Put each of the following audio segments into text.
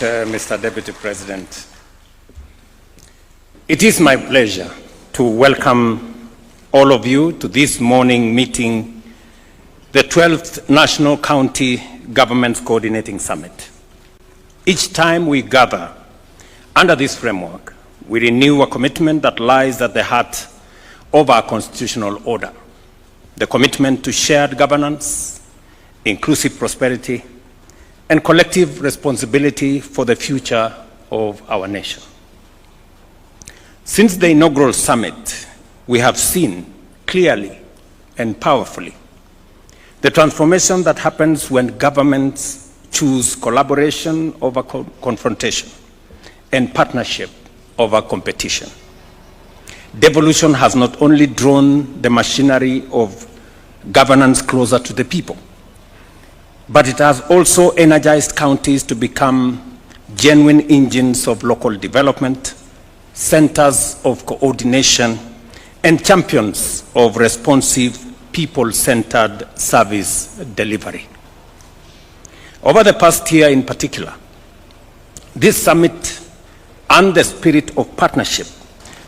Mr. Deputy President, it is my pleasure to welcome all of you to this morning meeting, the 12th National County Governments Coordinating Summit. Each time we gather under this framework, we renew a commitment that lies at the heart of our constitutional order, the commitment to shared governance, inclusive prosperity, and collective responsibility for the future of our nation. Since the inaugural summit, we have seen clearly and powerfully the transformation that happens when governments choose collaboration over confrontation and partnership over competition. Devolution has not only drawn the machinery of governance closer to the people, but it has also energized counties to become genuine engines of local development, centers of coordination, and champions of responsive, people-centered service delivery. Over the past year in particular, this summit and the spirit of partnership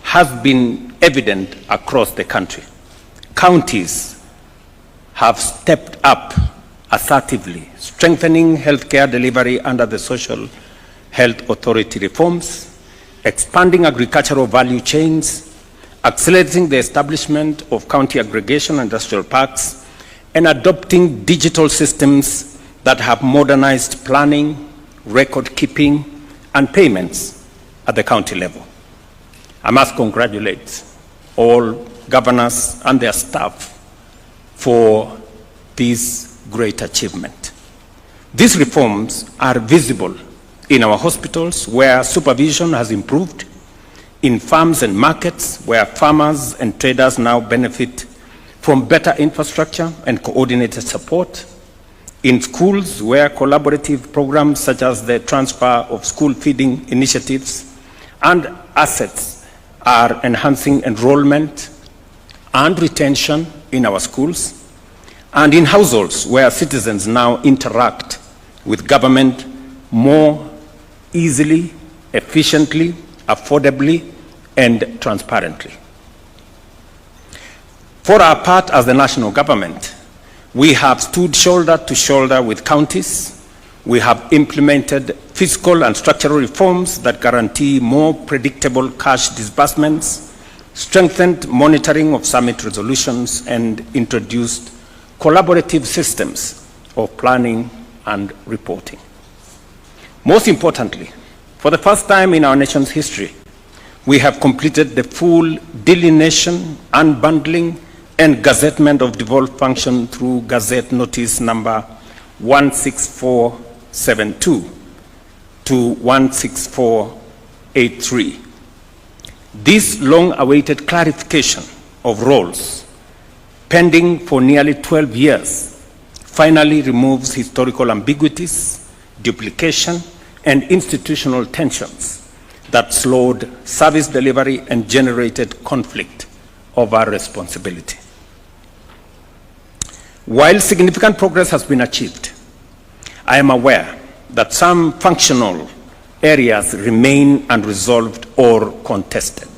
has been evident across the country. Counties have stepped up assertively, strengthening healthcare delivery under the Social Health Authority reforms, expanding agricultural value chains, accelerating the establishment of county aggregation and industrial parks, and adopting digital systems that have modernized planning, record keeping, and payments at the county level. I must congratulate all governors and their staff for this great achievement. These reforms are visible in our hospitals, where supervision has improved, in farms and markets, where farmers and traders now benefit from better infrastructure and coordinated support, in schools, where collaborative programs such as the transfer of school feeding initiatives and assets are enhancing enrollment and retention in our schools, and in households where citizens now interact with government more easily, efficiently, affordably, and transparently. For our part as the national government, we have stood shoulder to shoulder with counties. We have implemented fiscal and structural reforms that guarantee more predictable cash disbursements, strengthened monitoring of summit resolutions, and introduced collaborative systems of planning and reporting. Most importantly, for the first time in our nation's history, we have completed the full delineation, unbundling, and gazettement of devolved function through Gazette Notice number 16472 to 16483. This long-awaited clarification of roles, pending for nearly 12 years, finally removes historical ambiguities, duplication, and institutional tensions that slowed service delivery and generated conflict over responsibility. While significant progress has been achieved, I am aware that some functional areas remain unresolved or contested.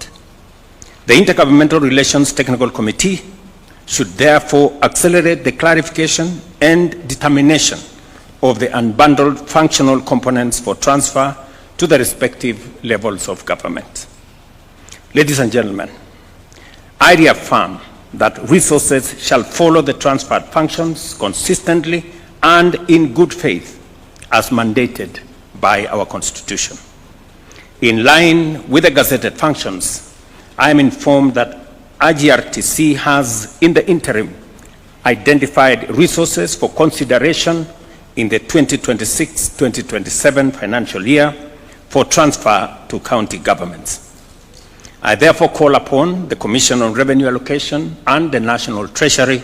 The Intergovernmental Relations Technical Committee should therefore accelerate the clarification and determination of the unbundled functional components for transfer to the respective levels of government. Ladies and gentlemen, I reaffirm that resources shall follow the transferred functions consistently and in good faith as mandated by our Constitution. In line with the gazetted functions, I am informed that IGRTC has, in the interim, identified resources for consideration in the 2026-2027 financial year for transfer to county governments. I therefore call upon the Commission on Revenue Allocation and the National Treasury,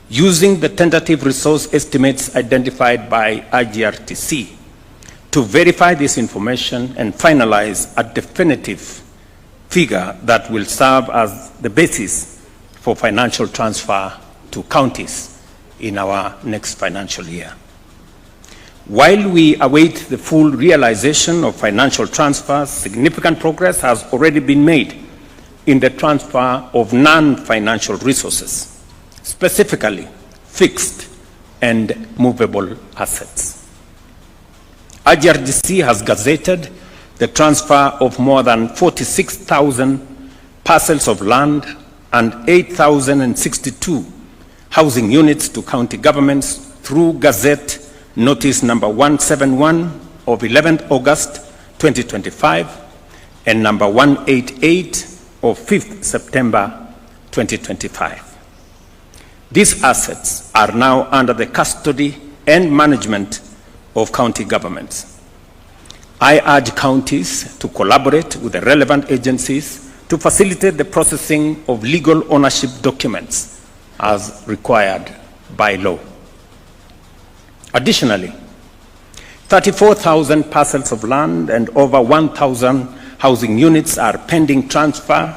using the tentative resource estimates identified by IGRTC, to verify this information and finalize a definitive figure that will serve as the basis for financial transfer to counties in our next financial year. While we await the full realization of financial transfers, significant progress has already been made in the transfer of non-financial resources, specifically fixed and movable assets. IGRDC has gazetted the transfer of more than 46,000 parcels of land and 8,062 housing units to county governments through Gazette Notice number 171 of 11th August 2025 and number 188 of 5th September 2025. These assets are now under the custody and management of county governments. I urge counties to collaborate with the relevant agencies to facilitate the processing of legal ownership documents as required by law. Additionally, 34,000 parcels of land and over 1,000 housing units are pending transfer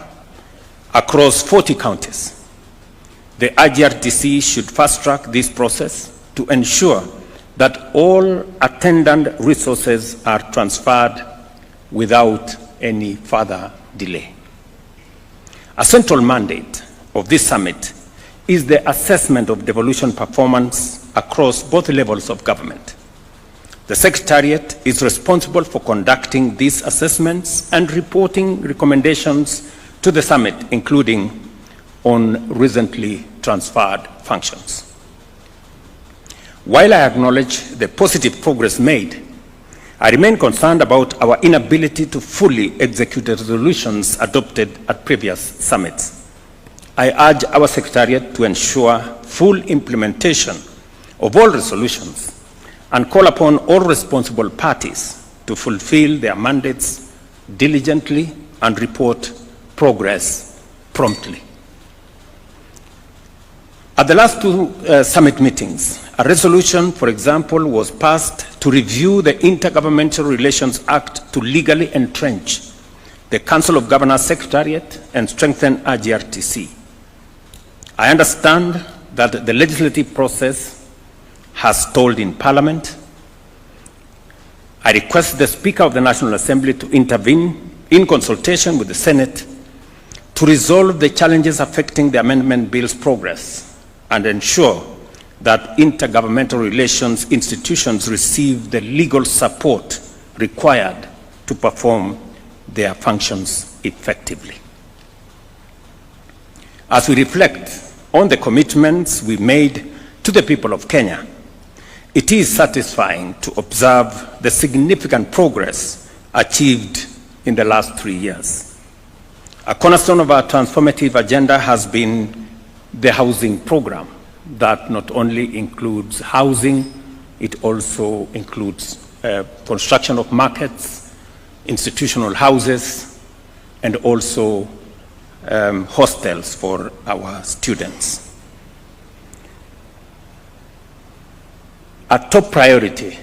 across 40 counties. The IGRDC should fast-track this process to ensure that all attendant resources are transferred without any further delay. A central mandate of this summit is the assessment of devolution performance across both levels of government. The Secretariat is responsible for conducting these assessments and reporting recommendations to the summit, including on recently transferred functions. While I acknowledge the positive progress made, I remain concerned about our inability to fully execute the resolutions adopted at previous summits. I urge our Secretariat to ensure full implementation of all resolutions and call upon all responsible parties to fulfill their mandates diligently and report progress promptly. At the last two summit meetings, a resolution, for example, was passed to review the Intergovernmental Relations Act to legally entrench the Council of Governors Secretariat and strengthen IGRDC. I understand that the legislative process has stalled in Parliament. I request the Speaker of the National Assembly to intervene in consultation with the Senate to resolve the challenges affecting the amendment bill's progress and ensure that intergovernmental relations institutions receive the legal support required to perform their functions effectively. As we reflect on the commitments we made to the people of Kenya, it is satisfying to observe the significant progress achieved in the last 3 years. A cornerstone of our transformative agenda has been the housing program that not only includes housing, it also includes construction of markets, institutional houses, and also hostels for our students. A top priority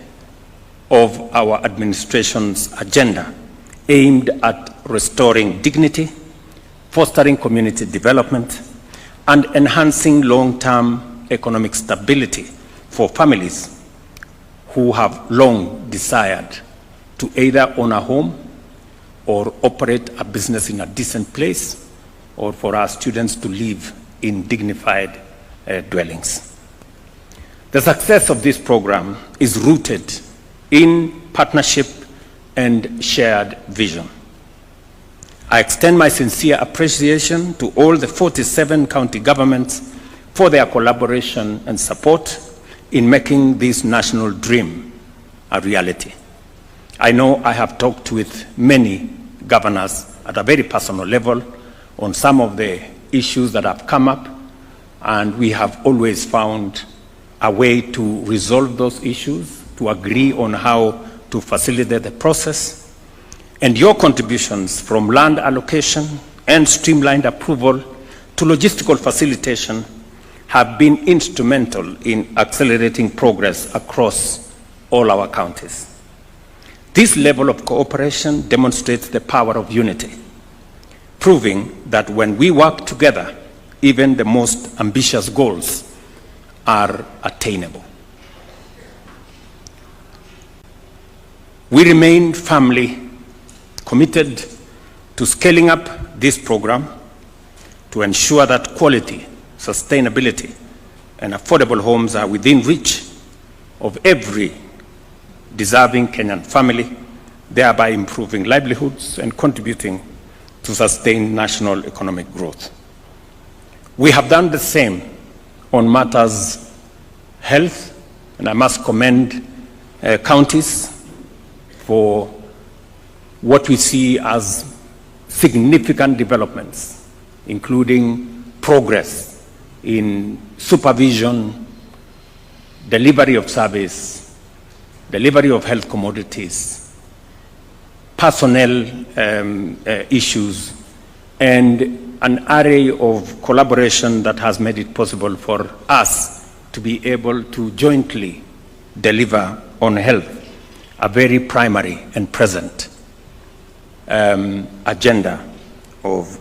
of our administration's agenda aimed at restoring dignity, fostering community development, and enhancing long-term economic stability for families who have long desired to either own a home or operate a business in a decent place, or for our students to live in dignified dwellings. The success of this program is rooted in partnership and shared vision. I extend my sincere appreciation to all the 47 county governments for their collaboration and support in making this national dream a reality. I know I have talked with many governors at a very personal level on some of the issues that have come up, and we have always found a way to resolve those issues, to agree on how to facilitate the process. And your contributions from land allocation and streamlined approval to logistical facilitation have been instrumental in accelerating progress across all our counties. This level of cooperation demonstrates the power of unity, proving that when we work together, even the most ambitious goals are attainable. We remain firmly committed to scaling up this program to ensure that quality, sustainability, and affordable homes are within reach of every deserving Kenyan family, thereby improving livelihoods and contributing to sustained national economic growth. We have done the same on matters health, and I must commend counties for what we see as significant developments, including progress in supervision, delivery of service, delivery of health commodities, personnel issues, and an array of collaboration that has made it possible for us to be able to jointly deliver on health, a very primary and present agenda of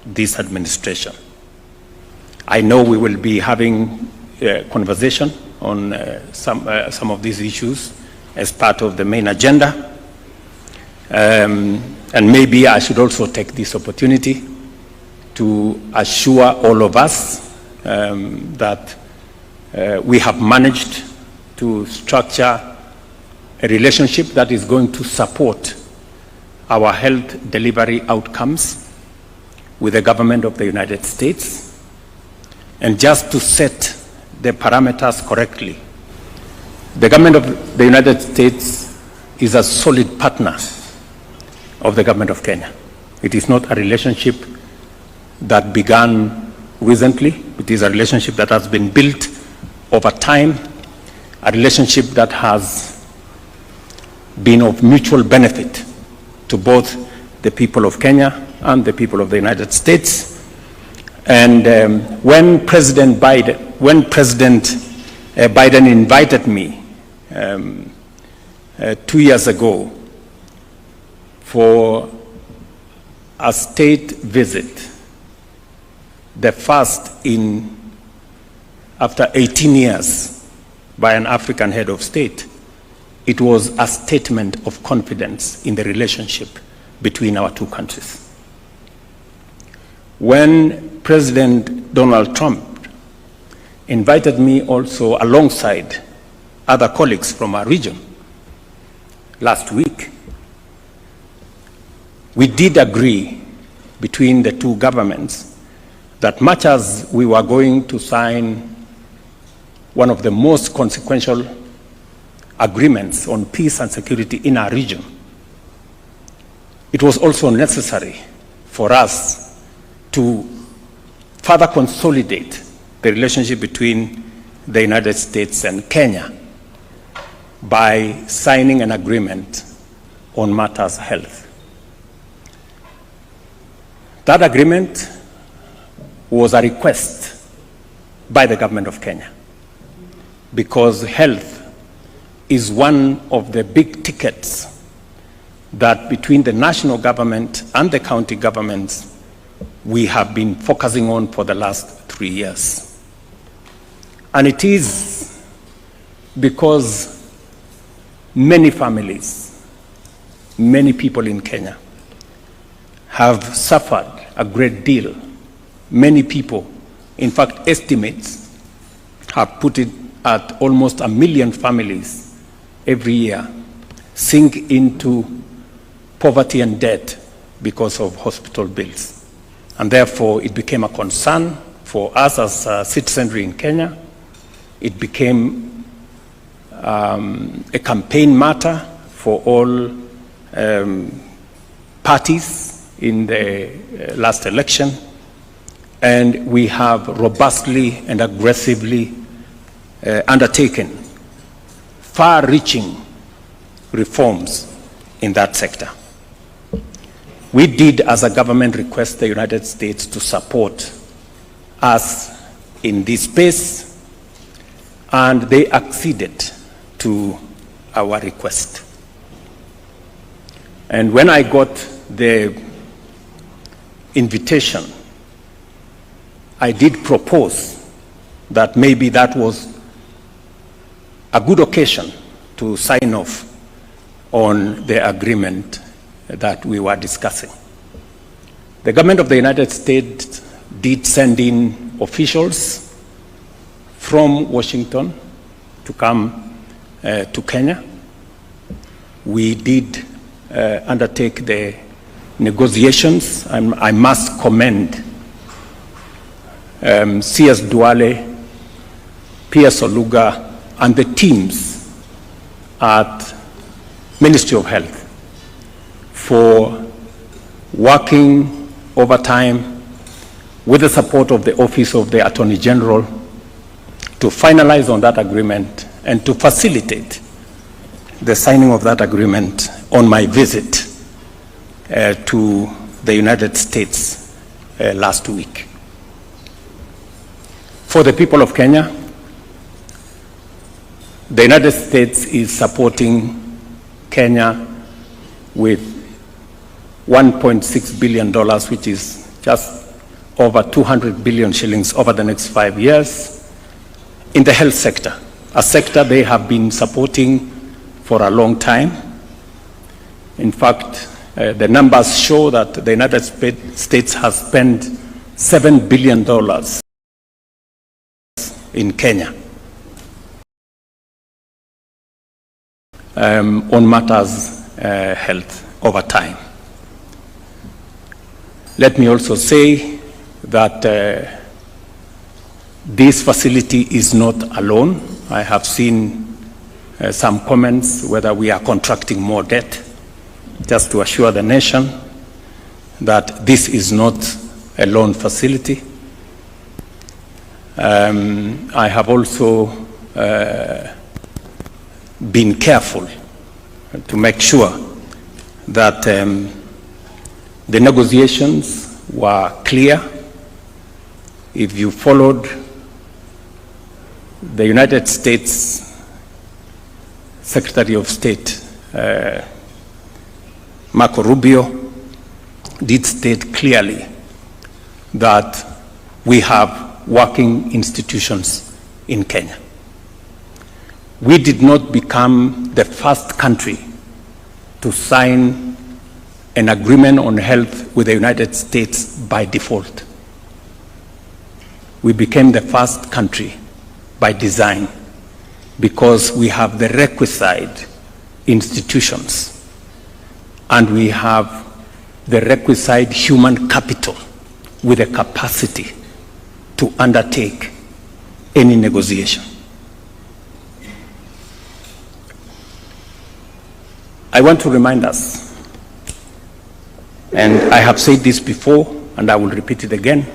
this administration. I know we will be having a conversation on some of these issues as part of the main agenda. And maybe I should also take this opportunity to assure all of us that we have managed to structure a relationship that is going to support our health delivery outcomes with the government of the United States. And just to set the parameters correctly, the government of the United States is a solid partner of the government of Kenya. It is not a relationship that began recently. It is a relationship that has been built over time, a relationship that has been of mutual benefit to both the people of Kenya and the people of the United States. And when President Biden invited me 2 years ago for a state visit, the first after 18 years by an African head of state, it was a statement of confidence in the relationship between our two countries. When President Donald Trump invited me also alongside other colleagues from our region last week, we did agree between the two governments that much as we were going to sign one of the most consequential agreements on peace and security in our region, it was also necessary for us to further consolidate the relationship between the United States and Kenya by signing an agreement on matters health. That agreement was a request by the government of Kenya because health is one of the big tickets that between the national government and the county governments we have been focusing on for the last 3 years. And it is because many families, many people in Kenya have suffered a great deal. Many people, in fact, estimates have put it at almost 1 million families every year sink into poverty and debt because of hospital bills. And therefore, it became a concern for us as citizenry in Kenya. It became a campaign matter for all parties in the last election. And we have robustly and aggressively undertaken far-reaching reforms in that sector. We did, as a government, request the United States to support us in this space, and they acceded to our request. And when I got the invitation, I did propose that maybe that was a good occasion to sign off on the agreement that we were discussing. The government of the United States did send in officials from Washington to come to Kenya. We did undertake the negotiations. I must commend C.S. Duale, P.S. Oluga, and the teams at Ministry of Health for working overtime with the support of the Office of the Attorney General to finalize on that agreement and to facilitate the signing of that agreement on my visit to the United States last week. For the people of Kenya, the United States is supporting Kenya with $1.6 billion, which is just over 200 billion shillings over the next 5 years in the health sector, a sector they have been supporting for a long time. In fact, the numbers show that the United States has spent $7 billion in Kenya on matters health over time. Let me also say that this facility is not alone. I have seen some comments whether we are contracting more debt. Just to assure the nation that this is not a loan facility. I have also been careful to make sure that the negotiations were clear. If you followed the United States Secretary of State, Marco Rubio, did state clearly that we have working institutions in Kenya. We did not become the first country to sign an agreement on health with the United States by default. We became the first country by design because we have the requisite institutions and we have the requisite human capital with the capacity to undertake any negotiation. I want to remind us, and I have said this before and I will repeat it again,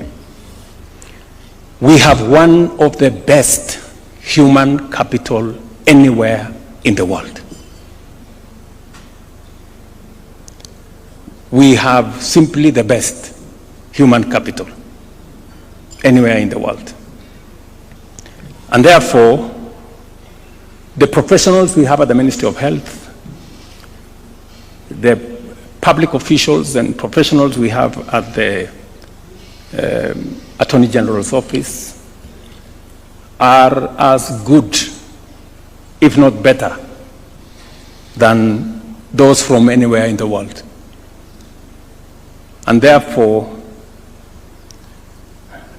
we have one of the best human capital anywhere in the world. We have simply the best human capital anywhere in the world. And therefore, the professionals we have at the Ministry of Health, the public officials and professionals we have at the Attorney General's office are as good, if not better, than those from anywhere in the world. And therefore,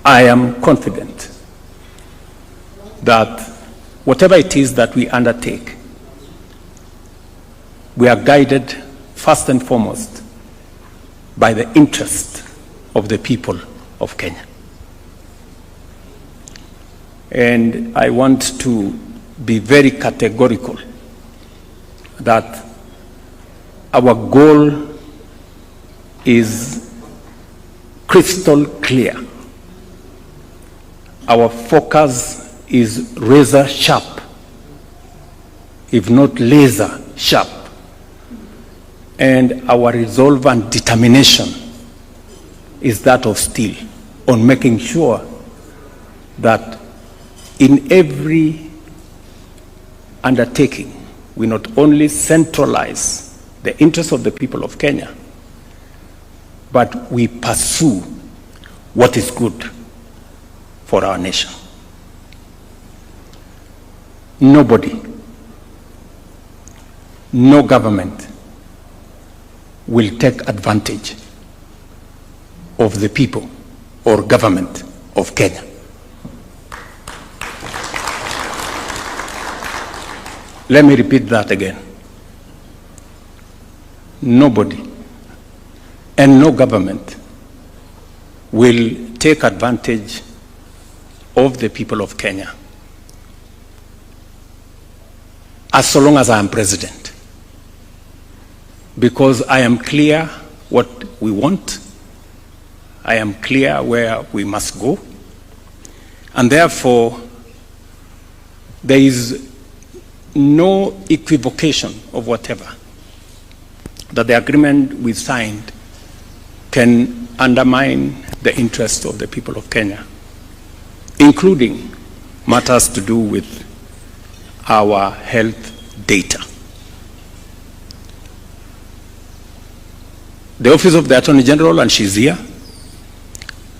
I am confident that whatever it is that we undertake, we are guided first and foremost by the interest of the people of Kenya. And I want to be very categorical that our goal is crystal clear. Our focus is razor sharp, if not laser sharp. And our resolve and determination is that of steel on making sure that in every undertaking, we not only centralize the interests of the people of Kenya, but we pursue what is good for our nation. no government will take advantage of the people or government of Kenya. Let me repeat that again. Nobody and no government will take advantage of the people of Kenya as long as I am president, because I am clear what we want, I am clear where we must go, and therefore there is no equivocation of whatever that the agreement we signed can undermine the interests of the people of Kenya, including matters to do with our health data. The Office of the Attorney General, and she's here,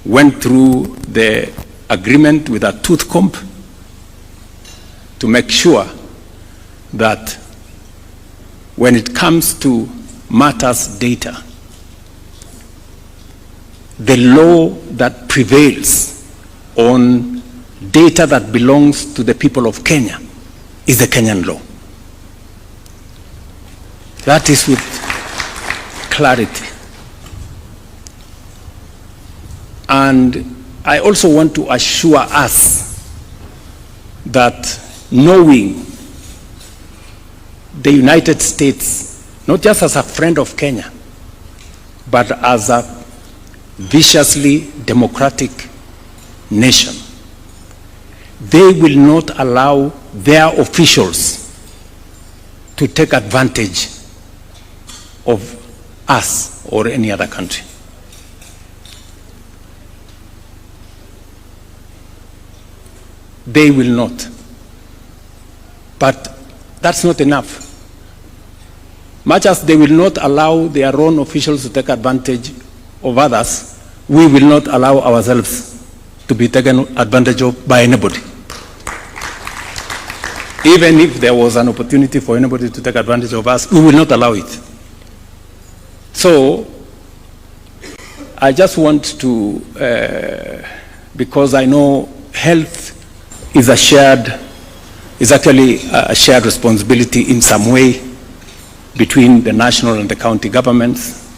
went through the agreement with a tooth comb to make sure that when it comes to matters data, the law that prevails on data that belongs to the people of Kenya is the Kenyan law. That is with clarity. And I also want to assure us that knowing the United States, not just as a friend of Kenya, but as a viciously democratic nation, they will not allow their officials to take advantage of us or any other country. They will not. But that's not enough. Much as they will not allow their own officials to take advantage of others, we will not allow ourselves to be taken advantage of by anybody. Even if there was an opportunity for anybody to take advantage of us, we will not allow it. So, I just want to, because I know health is actually a shared responsibility in some way between the national and the county governments,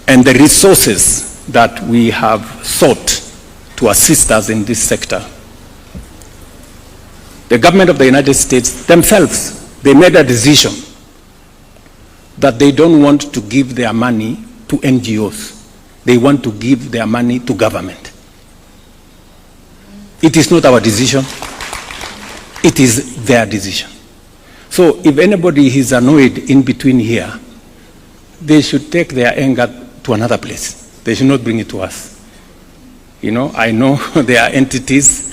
and the resources that we have sought to assist us in this sector. The government of the United States themselves, they made a decision that they don't want to give their money to NGOs. They want to give their money to government. It is not our decision. It is their decision. So if anybody is annoyed in between here, they should take their anger to another place. They should not bring it to us. You know, I know there are entities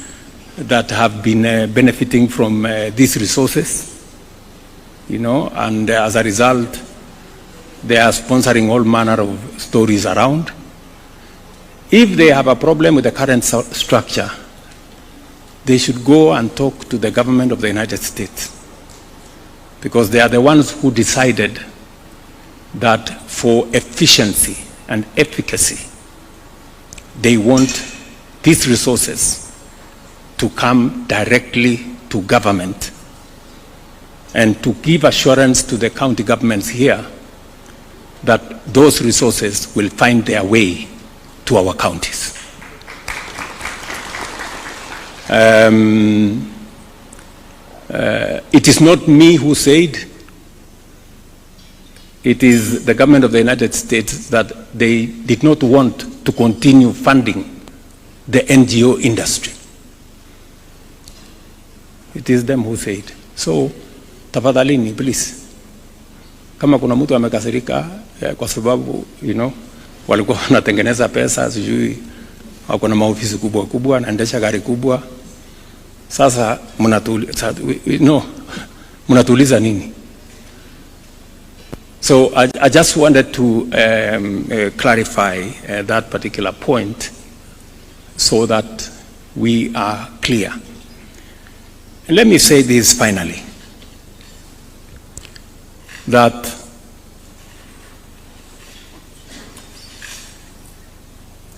that have been benefiting from these resources, you know, and as a result, they are sponsoring all manner of stories around. If they have a problem with the current structure, they should go and talk to the government of the United States, because they are the ones who decided that for efficiency and efficacy, they want these resources to come directly to government and to give assurance to the county governments here that those resources will find their way to our counties. It is not me who said, it is the government of the United States that they did not want to continue funding the NGO industry. It is them who said. So, tafadhalini, please. Kama kuna mtu amekasirika kwa sababu, you know, walikuwa wanatengeneza pesa, sijui wako na maofisi kubwa kubwa, naendesha gari kubwa. Sasa mnatuuliza nini? So I just wanted to clarify that particular point so that we are clear. And let me say this finally. that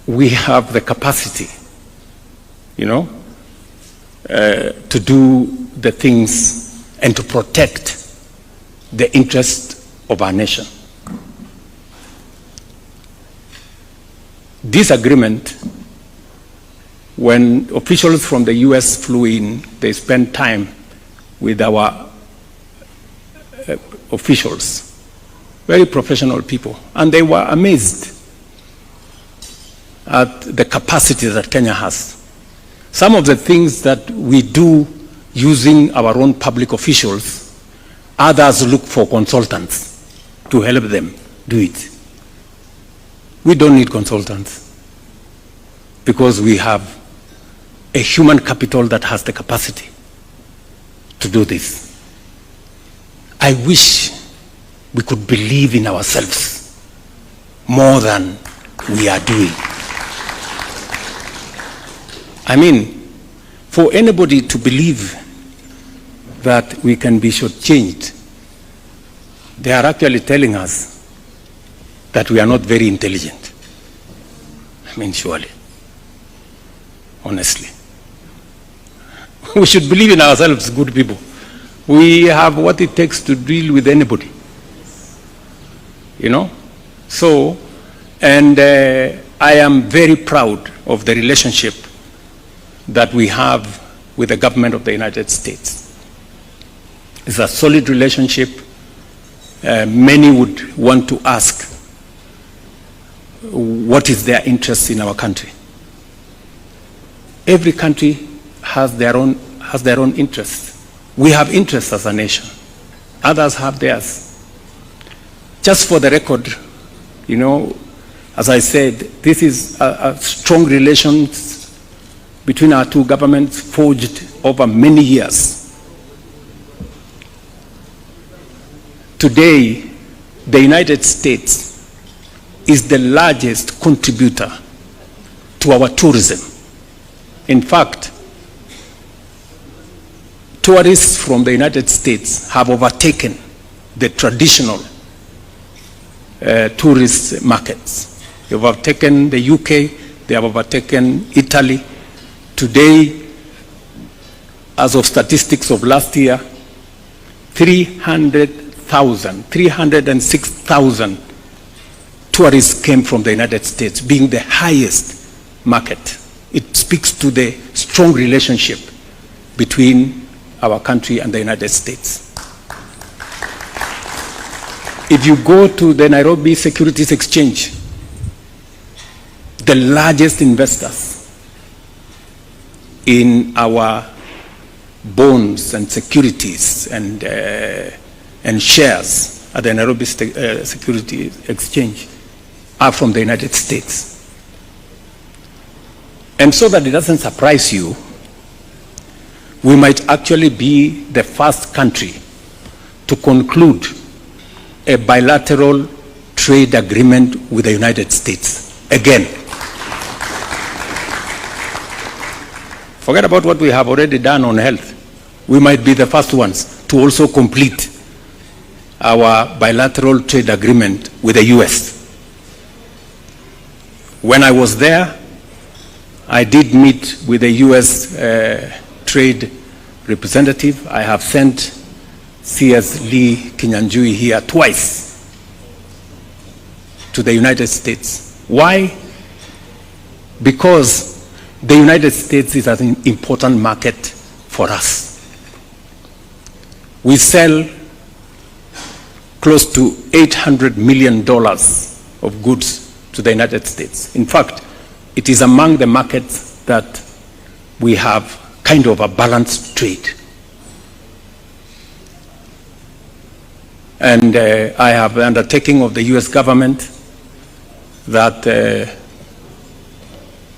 we have the capacity, to do the things and to protect the interest of our nation. This agreement, when officials from the US flew in, they spent time with our officials, very professional people, and they were amazed at the capacity that Kenya has. Some of the things that we do using our own public officials, others look for consultants to help them do it. We don't need consultants because we have a human capital that has the capacity to do this. I wish we could believe in ourselves more than we are doing. I mean, for anybody to believe that we can be shortchanged, they are actually telling us that we are not very intelligent. I mean, surely, honestly. We should believe in ourselves, good people. We have what it takes to deal with anybody. So, and I am very proud of the relationship that we have with the government of the United States. It's a solid relationship. Many would want to ask, what is their interest in our country? Every country has their own interests. We have interests as a nation. Others have theirs. Just for the record, as I said, this is a strong relations between our two governments forged over many years. Today, the United States is the largest contributor to our tourism. In fact, tourists from the United States have overtaken the traditional tourist markets. They have overtaken the UK, they have overtaken Italy. Today, as of statistics of last year, 306,000 tourists came from the United States, being the highest market. It speaks to the strong relationship between our country and the United States. If you go to the Nairobi Securities Exchange, the largest investors in our bonds and securities and shares at the Nairobi Securities Exchange are from the United States. And so that it doesn't surprise you, we might actually be the first country to conclude a bilateral trade agreement with the United States. Again. Forget about what we have already done on health. We might be the first ones to also complete our bilateral trade agreement with the US. When I was there, I did meet with the US trade representative. I have sent CS Lee Kinyanjui here twice to the United States. Why? Because the United States is an important market for us. We sell close to $800 million of goods to the United States. In fact, it is among the markets that we have kind of a balanced trade. And I have the undertaking of the US government that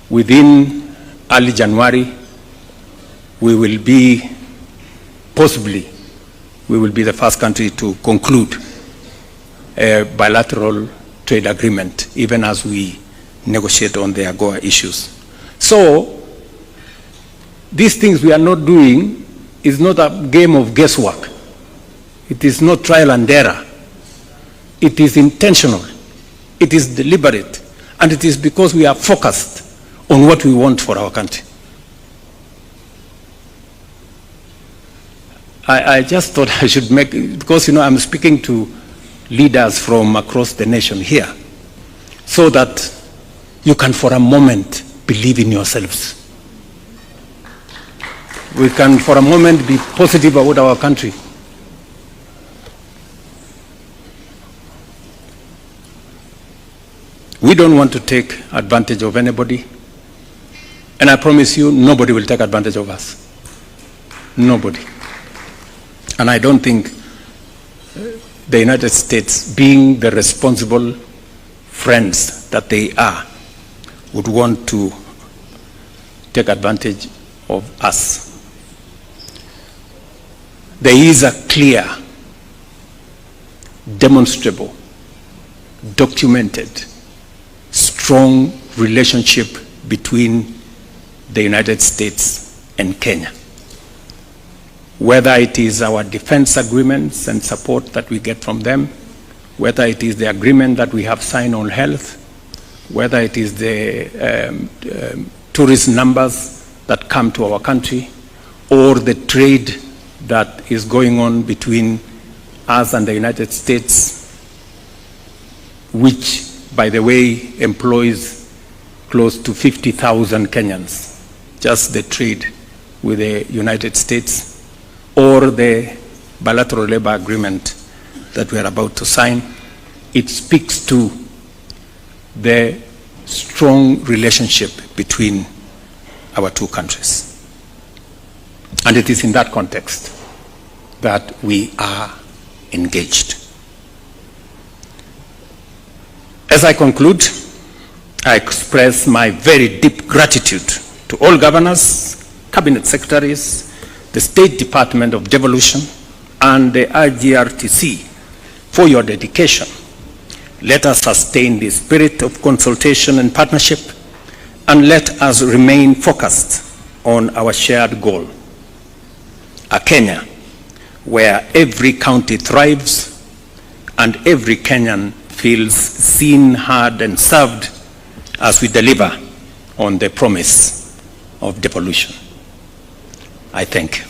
within early January, we will be the first country to conclude a bilateral trade agreement, even as we negotiate on the AGOA issues. So, these things we are not doing is not a game of guesswork. It is not trial and error. It is intentional, it is deliberate, and it is because we are focused on what we want for our country. I just thought I should make, because I'm speaking to leaders from across the nation here, so that you can for a moment believe in yourselves. We can for a moment be positive about our country. We don't want to take advantage of anybody, and I promise you, nobody will take advantage of us. Nobody. And I don't think the United States, being the responsible friends that they are, would want to take advantage of us. There is a clear, demonstrable, documented, strong relationship between the United States and Kenya. Whether it is our defense agreements and support that we get from them, whether it is the agreement that we have signed on health, whether it is the tourist numbers that come to our country, or the trade that is going on between us and the United States, which, by the way, employs close to 50,000 Kenyans, just the trade with the United States, or the bilateral labor agreement that we are about to sign. It speaks to the strong relationship between our two countries. And it is in that context that we are engaged. As I conclude, I express my very deep gratitude to all governors, cabinet secretaries, the State Department of Devolution, and the IGRTC for your dedication. Let us sustain the spirit of consultation and partnership, and let us remain focused on our shared goal, a Kenya where every county thrives and every Kenyan feels seen, heard, and served as we deliver on the promise of devolution. I thank you.